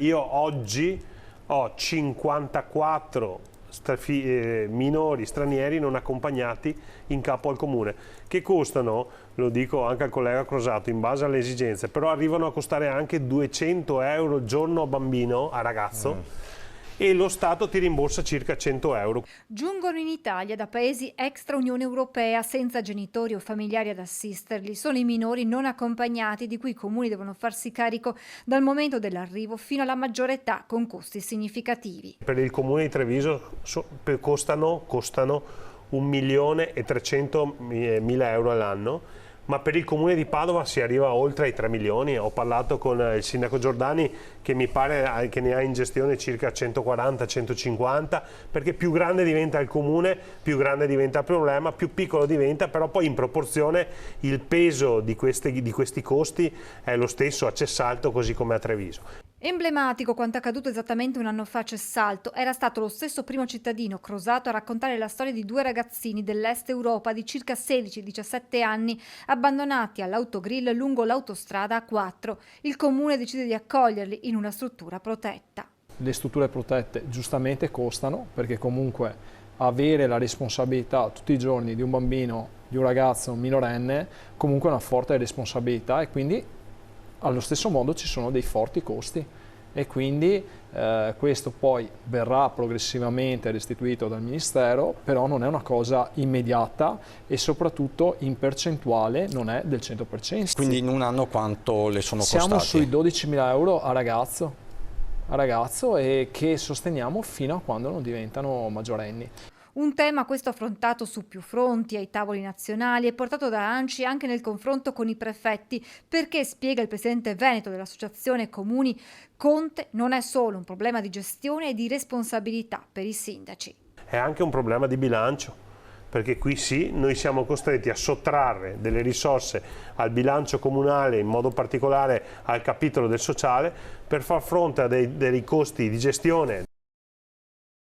io oggi ho 54 minori stranieri non accompagnati in capo al comune, che costano, lo dico anche al collega Crosato, in base alle esigenze, però arrivano a costare anche 200 euro al giorno a bambino, a ragazzo, e lo Stato ti rimborsa circa 100 euro. Giungono in Italia da paesi extra Unione Europea senza genitori o familiari ad assisterli. Sono i minori non accompagnati di cui i comuni devono farsi carico dal momento dell'arrivo fino alla maggiore età, con costi significativi. Per il comune di Treviso costano 1.300.000 euro all'anno, ma per il comune di Padova si arriva oltre ai 3 milioni. Ho parlato con il sindaco Giordani, che mi pare che ne ha in gestione circa 140-150, perché più grande diventa il comune, più grande diventa il problema, più piccolo diventa, però poi in proporzione il peso di questi costi è lo stesso a Cessalto così come a Treviso. Emblematico quanto accaduto esattamente un anno fa a Cessalto. Era stato lo stesso primo cittadino, Crosato, a raccontare la storia di due ragazzini dell'Est Europa di circa 16-17 anni abbandonati all'autogrill lungo l'autostrada A4. Il comune decide di accoglierli in una struttura protetta. Le strutture protette giustamente costano, perché comunque avere la responsabilità tutti i giorni di un bambino, di un ragazzo, un minorenne, comunque è una forte responsabilità, e quindi allo stesso modo ci sono dei forti costi, e quindi questo poi verrà progressivamente restituito dal Ministero, però non è una cosa immediata e soprattutto in percentuale non è del 100%. Quindi in un anno quanto le sono costati? Siamo sui 12.000 euro a ragazzo, e che sosteniamo fino a quando non diventano maggiorenni. Un tema questo affrontato su più fronti ai tavoli nazionali e portato da ANCI anche nel confronto con i prefetti, perché, spiega il presidente veneto dell'Associazione Comuni Conte, non è solo un problema di gestione e di responsabilità per i sindaci. È anche un problema di bilancio, perché qui sì, noi siamo costretti a sottrarre delle risorse al bilancio comunale, in modo particolare al capitolo del sociale, per far fronte a dei costi di gestione.